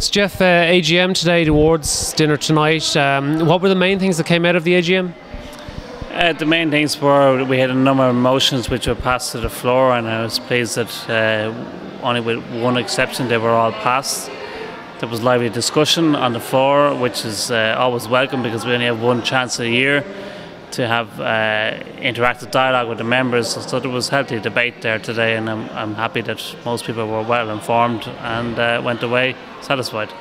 So Geoff, AGM today, the awards dinner tonight. What were the main things that came out of the AGM? The main things were we had a number of motions which were passed to the floor, and I was pleased that only with one exception they were all passed. There was lively discussion on the floor, which is always welcome because we only have one chance a year to have interactive dialogue with the members. So there was healthy debate there today, and I'm happy that most people were well informed and went away satisfied.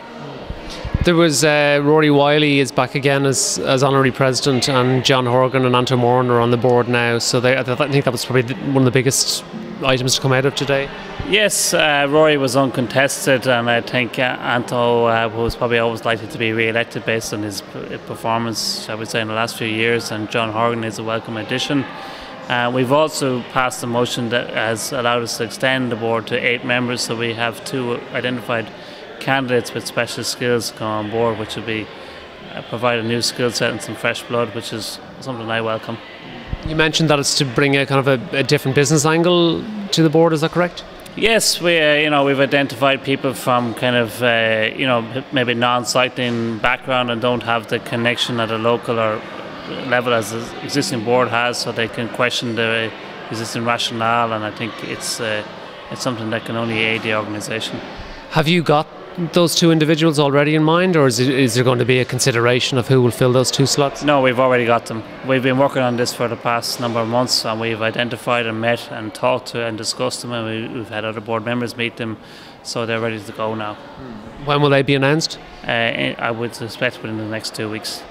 There was Rory Wiley is back again as honorary president, and John Horgan and Anto Moran are on the board now. So I think that was probably one of the biggest items to come out of today. Yes, Rory was uncontested, and I think Anto was probably always likely to be re-elected based on his performance, I would say, in the last few years, and John Horgan is a welcome addition. We've also passed a motion that has allowed us to extend the board to 8 members, so we have 2 identified candidates with special skills come on board, which will be provide a new skill set and some fresh blood, which is something I welcome. You mentioned that it's to bring a kind of a different business angle to the board. Is that correct? Yes, we've identified people from kind of maybe non-cycling background and don't have the connection at a local or level as the existing board has, so they can question the existing rationale, and I think it's something that can only aid the organisation. Have you got those 2 individuals already in mind, or is there going to be a consideration of who will fill those 2 slots? No, we've already got them. We've been working on this for the past number of months, and we've identified and met and talked to and discussed them, and we've had other board members meet them, so they're ready to go now. When will they be announced? I would suspect within the next 2 weeks.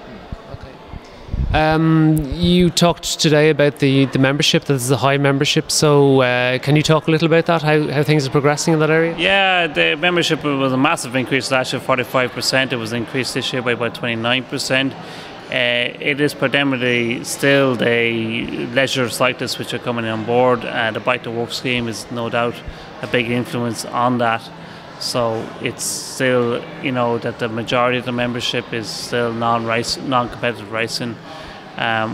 You talked today about the membership, that this is a high membership, so can you talk a little about that, how things are progressing in that area? Yeah, the membership was a massive increase last year, 45%. It was increased this year by about 29%. It is predominantly still the leisure cyclists which are coming on board. The Bike to Work scheme is no doubt a big influence on that. So it's still, that the majority of the membership is still non-competitive racing.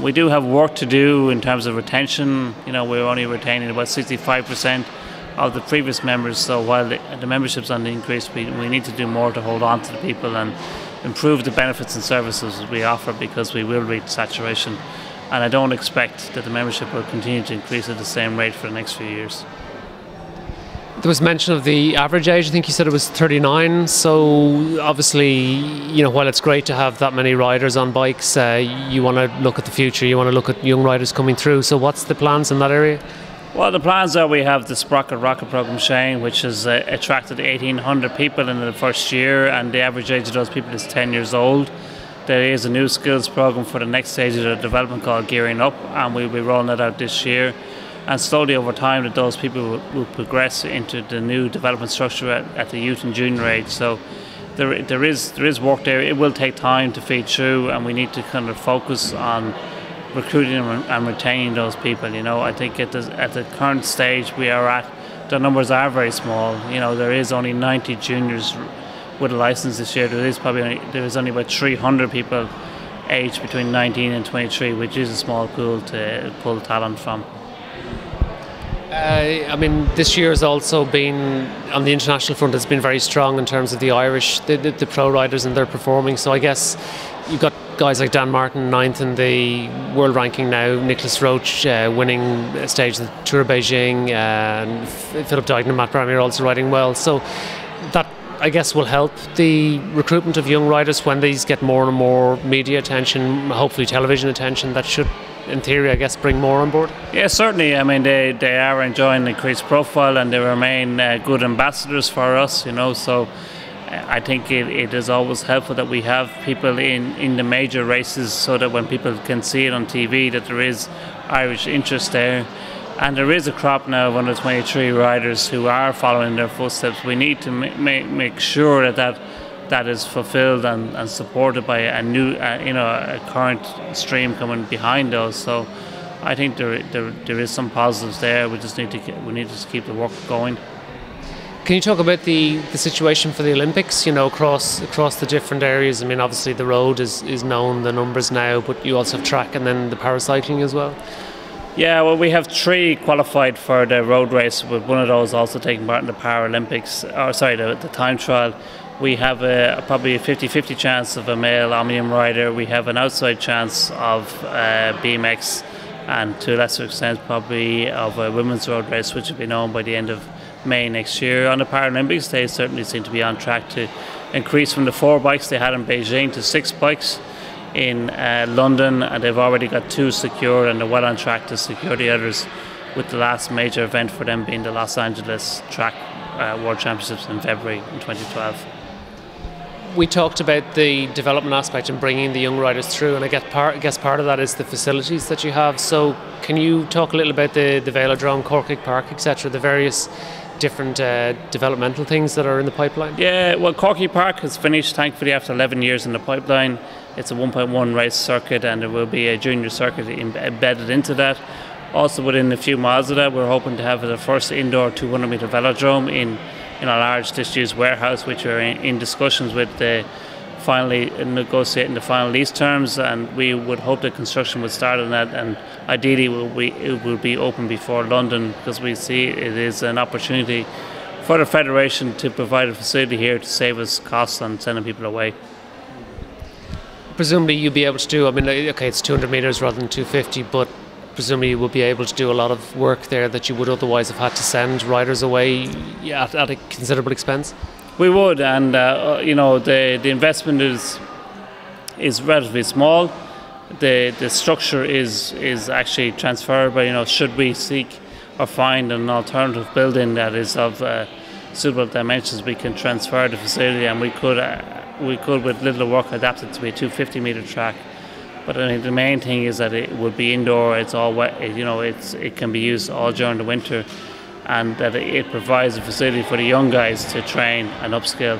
We do have work to do in terms of retention. We're only retaining about 65% of the previous members. So while the membership's on the increase, we need to do more to hold on to the people and improve the benefits and services we offer, because we will reach saturation. And I don't expect that the membership will continue to increase at the same rate for the next few years. There was mention of the average age. I think you said it was 39. So obviously, while it's great to have that many riders on bikes, you want to look at the future. You want to look at young riders coming through. So what's the plans in that area? Well, the plans are we have the Sprocket Rocket Programme, Shane, which has attracted 1,800 people in the first year, and the average age of those people is 10 years old. There is a new skills programme for the next stage of the development called Gearing Up, and we'll be rolling that out this year. And slowly over time that those people will progress into the new development structure at the youth and junior age. So there is work there. It will take time to feed through, and we need to kind of focus on recruiting and retaining those people. I think at the current stage we are at, the numbers are very small. There is only 90 juniors with a license this year. There is only about 300 people aged between 19 and 23, which is a small pool to pull talent from. This year has also been, on the international front, it's been very strong in terms of the Irish, the pro riders and their performing. So I guess you've got guys like Dan Martin, 9th in the world ranking now, Nicholas Roach winning a stage of the Tour of Beijing, and Philip Dygnan and Matt Bramier also riding well. So that, I guess, will help the recruitment of young riders when these get more and more media attention, hopefully television attention. That should, in theory, I guess, bring more on board? Yeah, certainly. They are enjoying the increased profile, and they remain good ambassadors for us, so I think it is always helpful that we have people in the major races, so that when people can see it on TV that there is Irish interest there. And there is a crop now of under 23 riders who are following their footsteps. We need to make sure that is fulfilled and supported by a new, a current stream coming behind those. So I think there is some positives there. We need to keep the work going. Can you talk about the situation for the Olympics? Across the different areas. Obviously the road is known, the numbers now, but you also have track and then the paracycling as well. Yeah, well, we have 3 qualified for the road race, with one of those also taking part in the Paralympics, the time trial. we have probably a 50-50 chance of a male Omnium rider. We have an outside chance of BMX, and to a lesser extent probably of a women's road race, which will be known by the end of May next year. On the Paralympics, they certainly seem to be on track to increase from the 4 bikes they had in Beijing to 6 bikes in London, and they've already got 2 secured, and they're well on track to secure the others, with the last major event for them being the Los Angeles Track World Championships in February in 2012. We talked about the development aspect and bringing the young riders through, and I guess part of that is the facilities that you have. So can you talk a little about the Velodrome, Corkick Park, etc., the various different developmental things that are in the pipeline? Yeah, well, Corkick Park has finished, thankfully, after 11 years in the pipeline. It's a 1.1 race circuit, and there will be a junior circuit embedded into that. Also, within a few miles of that, we're hoping to have the first indoor 200-metre velodrome in a large disused warehouse, which we're in discussions with, finally negotiating the final lease terms, and we would hope that construction would start on that, and ideally it will be open before London, because we see it is an opportunity for the Federation to provide a facility here to save us costs on sending people away. Presumably you'll be able to do, I mean, okay, it's 200 metres rather than 250, but presumably you will be able to do a lot of work there that you would otherwise have had to send riders away at a considerable expense? We would, and the investment is relatively small. The structure is actually transferable. Should we seek or find an alternative building that is of suitable dimensions, we can transfer the facility, and we could with little work adapt it to be a 250-metre track. But I mean, the main thing is that it would be indoor. It's all wet. It can be used all during the winter, and that it provides a facility for the young guys to train and upskill.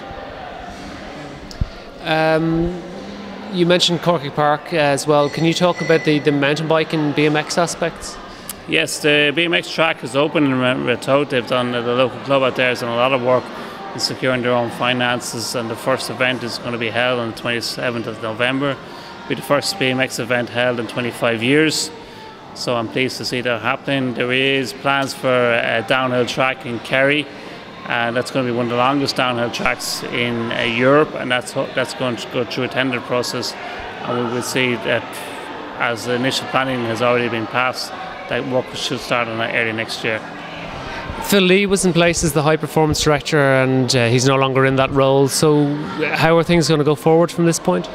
You mentioned Corkick Park as well. Can you talk about the mountain bike and BMX aspects? Yes, the BMX track is open in Ratoath. They've done, the local club out there has done a lot of work in securing their own finances, and the first event is going to be held on the 27th of November. It'll be the first BMX event held in 25 years. So I'm pleased to see that happening. There is plans for a downhill track in Kerry, and that's going to be one of the longest downhill tracks in Europe, and that's going to go through a tender process, and we will see that, as the initial planning has already been passed, that work should start on that early next year. Phil Lee was in place as the high performance director, and he's no longer in that role. So how are things going to go forward from this point?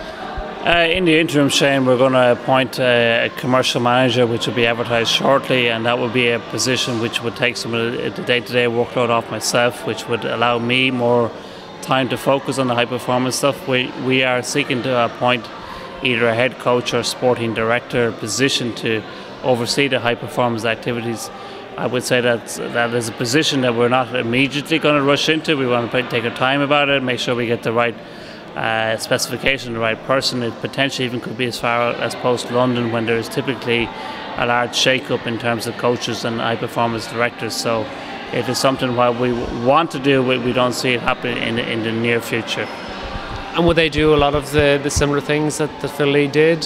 In the interim, Shane, we're going to appoint a commercial manager, which will be advertised shortly, and that will be a position which would take some of the day-to-day workload off myself, which would allow me more time to focus on the high performance stuff. We are seeking to appoint either a head coach or sporting director position to oversee the high performance activities. I would say that is a position that we're not immediately going to rush into. We want to take our time about it, make sure we get the right specification, the right person. It potentially even could be as far as post-London, when there is typically a large shake-up in terms of coaches and high performance directors. So it is something while we want to do, we don't see it happening in the near future. And would they do a lot of the similar things that Phil Lee did?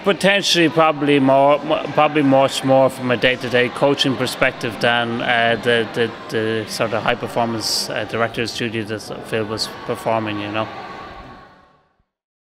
Potentially, probably much more from a day-to-day coaching perspective than the sort of high performance director's duty that Phil was performing,